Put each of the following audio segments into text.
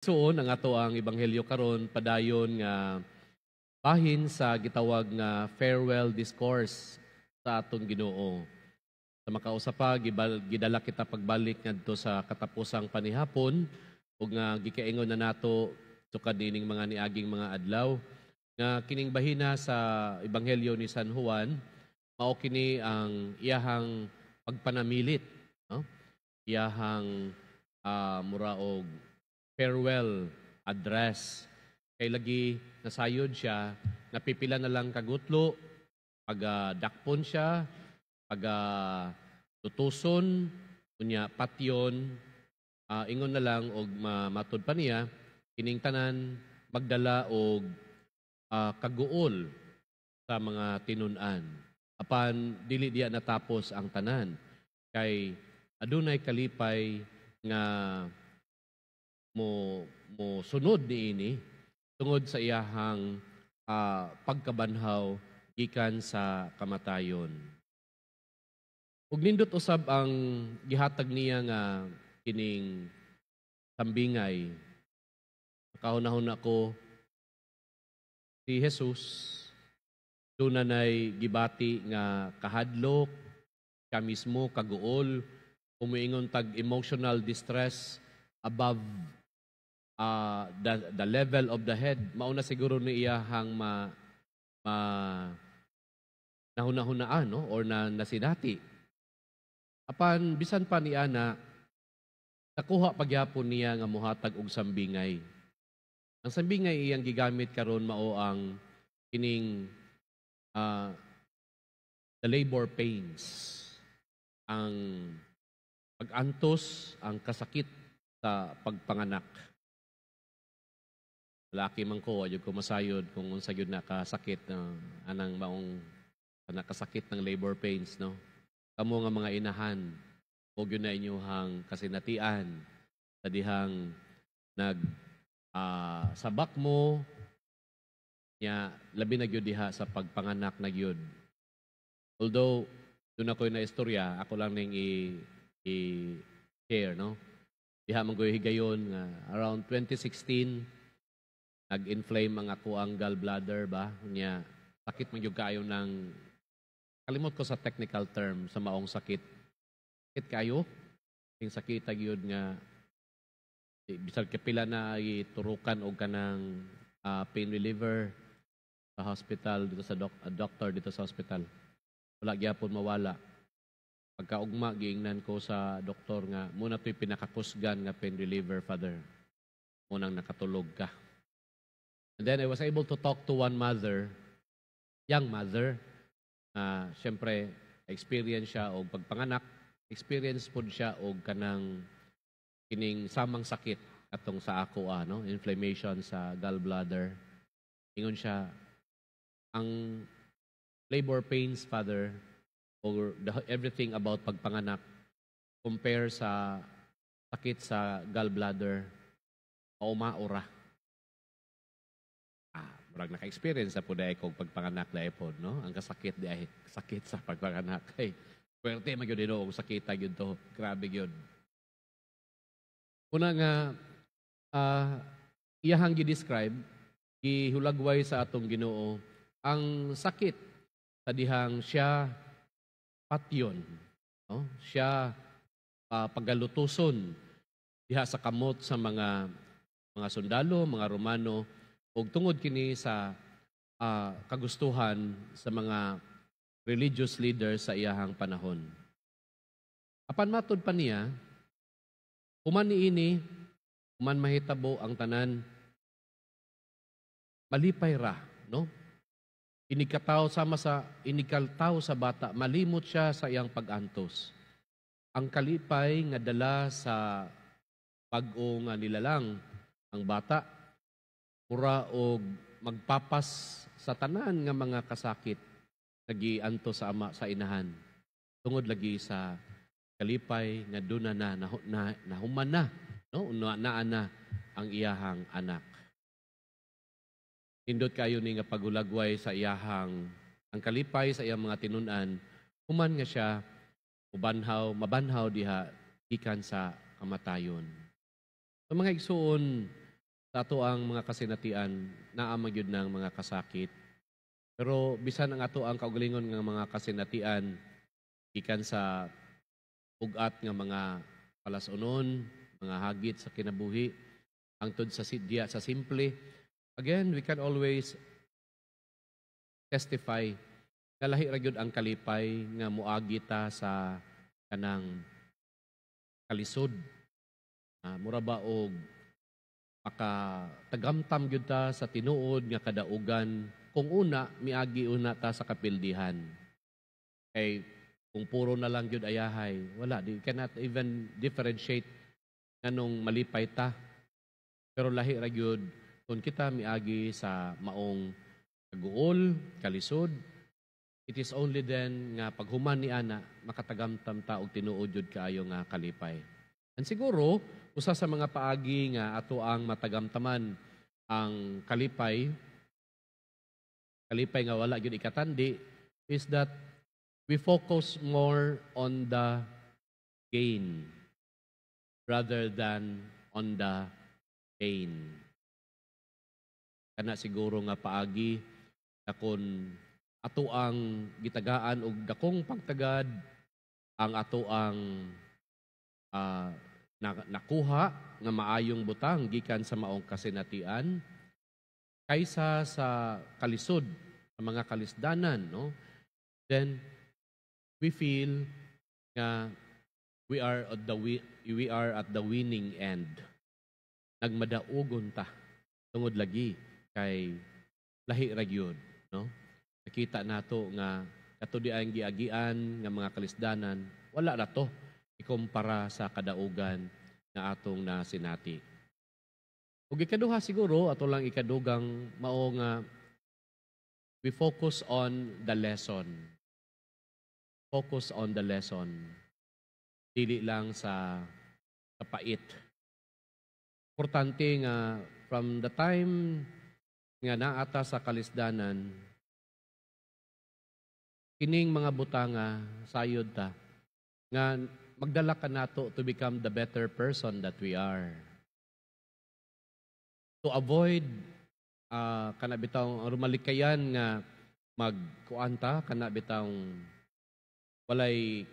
Suon ang ato ang ebanghelyo karon padayon nga bahin sa gitawag nga farewell discourse sa atong Ginoo. Sa makausa pa gidala kita pagbalik ngadto sa katapusang panihapon ug nga gikaingon na nato sukad nining mga niaging mga adlaw nga kining bahina sa ebanghelyo ni San Juan mao kini ang iyahang pagpanamilit, no? Iyahang mura og farewell address. Kay lagi nasayod siya, napipila na lang kagutlo, dakpon siya, tutuson, kunya patyon, ingon na lang og matud pa niya, kining tanan magdala og kaguol sa mga tinun-an. Apan dili diya natapos ang tanan. Kay adunay kalipay nga mo sunod niini tungod sa iyahang pagkabanhaw gikan sa kamatayon. Ug nindot usab ang gihatag niya nga kining sambingay. Kaunahon ako si Jesus dunay gibati nga kahadlok, siya mismo kaguol, umiingon tag emotional distress above the level of the head. Mauna siguro ni iyahang nahunahunaan, no? Or nasinati. Apan bisan pa ni ana nakuha pagyapon niya nga muhatag og sambingay. Ang sambingay iyang gigamit karon mao ang kining the labor pains, ang pag-antos, ang kasakit sa pagpanganak. Laki man ko, ayun ko masayod kung unsa gyud nakasakit anang maong nakasakit ng labor pains, no? Kamo nga mga inahan, o gyud na inyuhang kasinatian sa dihang sabak mo nya labi na gyud diha sa pagpanganak na gyud. Although doon ako na istorya, ako lang ning i-share, no? Diha man goy higayon nga around 2016 nag-inflame ang ako ang gallbladder ba nya sakit man gyud kayo ng kalimot ko sa technical term sa maong sakit. Sakit kayo ing sakit gyud nga bisag kapila na iturukan og kanang pain reliever sa hospital dito sa doctor dito sa hospital. Wala gyapon mawala. Pagkaugma giingnan ko sa doktor nga muna to'y pinakakusgan nga pain reliever, Father. Munang nakatulog ka. And then I was able to talk to one mother, young mother. Siyempre, experience siya og pagpanganak, experience po siya og kanang kining samang sakit atong sa ako, no? Inflammation sa gallbladder. Ingon siya, ang labor pains, Father, or everything about pagpanganak, compare sa sakit sa gallbladder, maura. Murag naka-experience sa po dahil kong pagpanganak na ipon, no? Ang kasakit dahil sakit sa pagpanganak. Hey, swerte mag yun o sakita yun to. Grabe yun. Una nga, iyahang gi-describe, gihulagway sa atong Ginoo, ang sakit sa dihang siya patyon, no? Siya pagalutuson diha sa kamot sa mga sundalo, mga Romano, ug tungod kini sa kagustuhan sa mga religious leaders sa iyahang panahon. Apan matud pa niya, human niini, human mahitabo ang tanan, malipay ra, no? Inikaltaw sa bata, malimot siya sa iyang pag-antos. Ang kalipay nga dala sa bag-o nga nilalang ang bata, mura og magpapas sa tanan nga mga kasakit nagianto sa ama sa inahan. Tungod lagi sa kalipay nga duna nahuman na, no? Naa na ang iyahang anak. Nindot kayo ni nga pagulagway sa iyahang ang kalipay sa iyang mga tinun-an, human nga siya mabanhaw diha gikan sa kamatayon. Sa mga igsuon, sa ato ang mga kasinatian naa man gyud ng mga kasakit. Pero bisan ang ato ang kaugalingon nga mga kasinatian gikan sa ugat nga mga palasunon, mga hagit sa kinabuhi, hangtod sa sidya sa simple. Again, we can always testify nga lahi ra gyud ang kalipay nga moagi ta sa kanang kalisod. Mura ba og tagamtam gyud ta sa tinuod nga kadaugan kung una miagi una ta sa kapildihan. Kay kung puro na lang gyud ayahay, wala, di cannot even differentiate nganong malipay ta. Pero lahi ra gyud kung kita miagi sa maong kaguol, kalisod, it is only then nga paghuman ni ana makatagamtam ta og tinuod jud kaayo nga kalipay. And siguro usa sa mga paagi nga ato ang matagamtaman ang kalipay nga wala gyud ikatandi is that we focus more on the gain rather than on the pain. Kana siguro nga paagi na kung ato ang gitagaan og dakong pagtagad ang ato ang nakuha nga maayong butang gikan sa maong kasinatian kaysa sa kalisod sa mga kalisdanan, no? Then we feel nga we are at the winning end. Nagmadaugon ta tungod lagi kay lahi ra gyud, no? Nakita nato nga kato di ang giagian nga mga kalisdanan, wala na to ikumpara sa kadaugan nga atong nasinati. Ug ikaduha siguro ato lang ikadugang mao nga we focus on the lesson. Focus on the lesson. Dili lang sa kapait. Importante nga from the time nga naata sa kalisdanan, kining mga butanga sayod ta nga magdala ka nato to become the better person that we are. To avoid kana bitaw rumalikayan nga magkuanta kana bitaw walay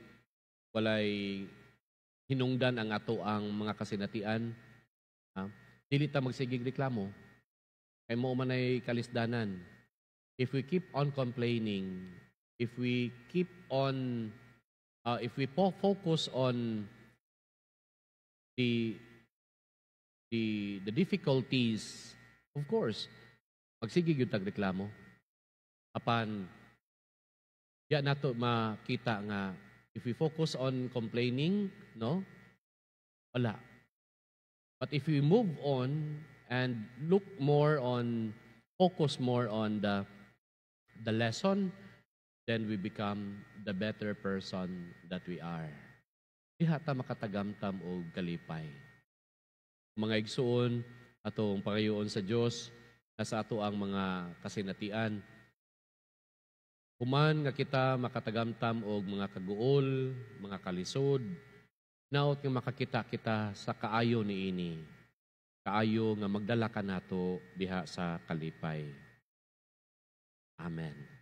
hinungdan ang ato ang mga kasinatian. Dili ta magsigig reklamo kay mao man ay kalisdanan. If we keep on complaining, if we keep on if we focus on the difficulties, of course, magsigig yung tagreklamo. Apan, ya nato makita nga, if we focus on complaining, no? Wala. But if we move on and focus more on the lesson, then we become the better person that we are. Diha ta makatagamtam og kalipay. Mga igsuon, atong pagayoon sa Dios, nasa ato ang mga kasinatian. Human nga kita makatagamtam og mga kaguol, mga kalisod, naot nga makakita kita sa kaayo niini. Kaayo nga magdala ka nato diha sa kalipay. Amen.